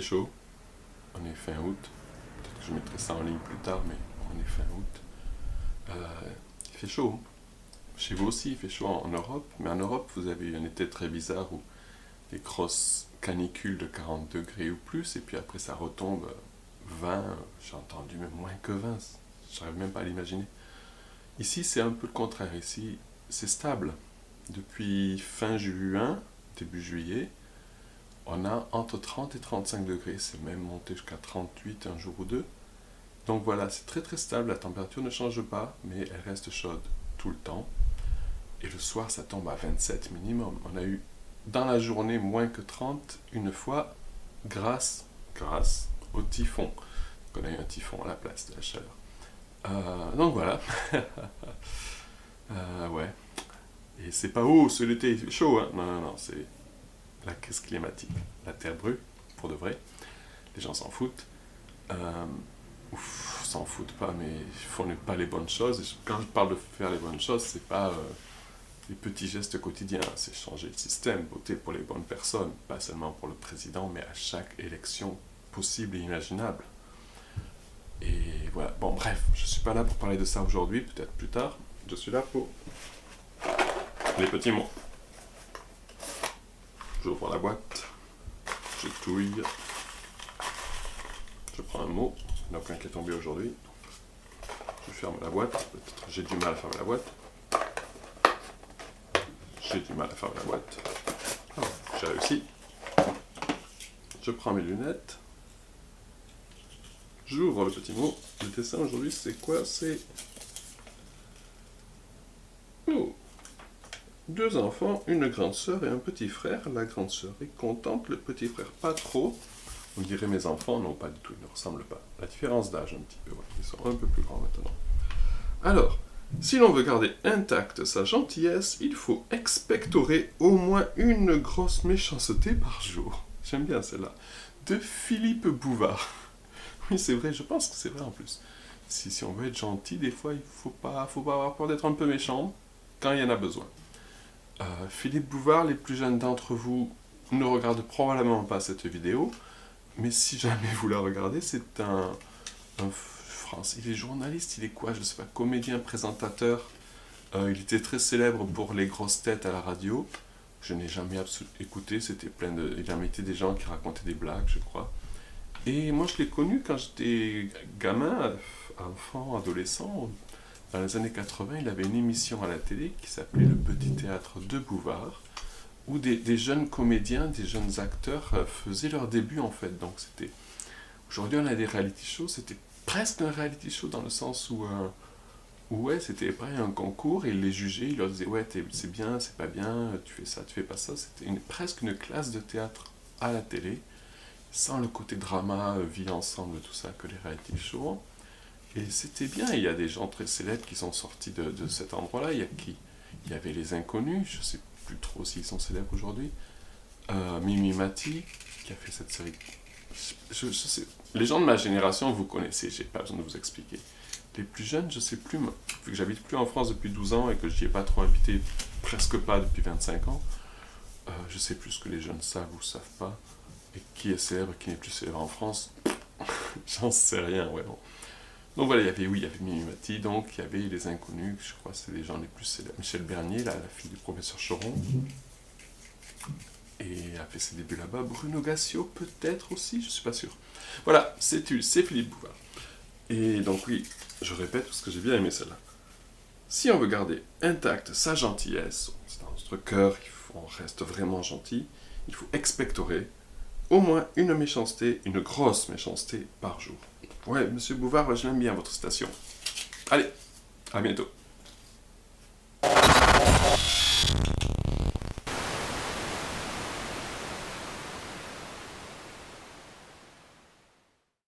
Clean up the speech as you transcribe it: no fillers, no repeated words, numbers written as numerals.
chaud, on est fin août, peut-être que je mettrai ça en ligne plus tard, mais on est fin août. Il fait chaud. Chez vous aussi, il fait chaud en Europe, mais en Europe, vous avez eu un été très bizarre où des grosses canicules de 40 degrés ou plus, et puis après ça retombe 20, j'ai entendu même moins que 20, j'arrive même pas à l'imaginer. Ici, c'est un peu le contraire, ici, c'est stable. Depuis fin juin, début juillet, on a entre 30 et 35 degrés, c'est même monté jusqu'à 38 un jour ou deux. Donc voilà, c'est très très stable, la température ne change pas, mais elle reste chaude tout le temps. Et le soir, ça tombe à 27 minimum. On a eu dans la journée moins que 30 une fois grâce au typhon. On a eu un typhon à la place de la chaleur. Donc voilà. Ouais. Et c'est pas c'est l'été, il fait chaud, hein. Non, c'est la crise climatique. La terre brûle, pour de vrai. Les gens s'en foutent. S'en foutent pas, mais ils font pas les bonnes choses. Et quand je parle de faire les bonnes choses, c'est pas les petits gestes quotidiens, c'est changer le système, voter pour les bonnes personnes, pas seulement pour le président, mais à chaque élection possible et imaginable. Et voilà, bon bref, je suis pas là pour parler de ça aujourd'hui, peut-être plus tard, je suis là pour les petits mots. J'ouvre la boîte, je touille, je prends un mot, il n'y en a aucun qui est tombé aujourd'hui, je ferme la boîte, peut-être j'ai du mal à fermer la boîte. J'ai du mal à fermer la boîte. Oh, j'ai réussi. Je prends mes lunettes. J'ouvre le petit mot. Le dessin aujourd'hui, c'est quoi? C'est... Oh! 2 enfants, une grande sœur et un petit frère. La grande sœur est contente, le petit frère pas trop. On dirait mes enfants, non pas du tout, ils ne ressemblent pas. La différence d'âge un petit peu, ouais. Ils sont un peu plus grands maintenant. Alors, si l'on veut garder intacte sa gentillesse, il faut expectorer au moins une grosse méchanceté par jour. J'aime bien celle-là. De Philippe Bouvard. Oui, c'est vrai, je pense que c'est vrai en plus. Si on veut être gentil, des fois, il faut pas avoir peur d'être un peu méchant quand il y en a besoin. Philippe Bouvard, les plus jeunes d'entre vous ne regardent probablement pas cette vidéo, mais si jamais vous la regardez, c'est un France. Il est journaliste, il est quoi? Je sais pas, comédien, présentateur. Il était très célèbre pour les grosses têtes à la radio. Je n'ai jamais écouté, c'était plein de... Il invitait des gens qui racontaient des blagues, je crois. Et moi, je l'ai connu quand j'étais gamin, enfant, adolescent. Dans les années 80, il avait une émission à la télé qui s'appelait Le Petit Théâtre de Bouvard, où des jeunes comédiens, des jeunes acteurs faisaient leur début, en fait. Donc, c'était... Aujourd'hui, on a des reality shows, c'était presque un reality show dans le sens où ouais, c'était pareil, un concours et ils les jugeaient, ils leur disaient ouais, c'est bien, c'est pas bien, tu fais ça, tu fais pas ça. C'était presque une classe de théâtre à la télé, sans le côté drama, vie ensemble, tout ça que les reality shows. Et c'était bien, il y a des gens très célèbres qui sont sortis de cet endroit-là. Il y avait les Inconnus, je sais plus trop s'ils sont célèbres aujourd'hui. Mimi Mati, qui a fait cette série. Je sais, les gens de ma génération, vous connaissez, j'ai pas besoin de vous expliquer. Les plus jeunes, je sais plus, vu que j'habite plus en France depuis 12 ans et que j'y ai pas trop habité, presque pas depuis 25 ans, je sais plus ce que les jeunes savent ou savent pas, et qui est célèbre, qui n'est plus célèbre en France, j'en sais rien, ouais, bon. Donc voilà, il y avait Mimi Mati, donc il y avait les Inconnus, je crois que c'est les gens les plus célèbres. Michel Bernier, la fille du professeur Choron, et a fait ses débuts là-bas. Bruno Gassio, peut-être aussi, je suis pas sûr. Voilà, c'est Philippe Bouvard. Et donc oui, je répète parce que j'ai bien aimé celle-là. Si on veut garder intacte sa gentillesse, c'est dans notre cœur, on reste vraiment gentil, il faut expectorer au moins une méchanceté, une grosse méchanceté par jour. Ouais, monsieur Bouvard, je l'aime bien votre citation. Allez, à bientôt.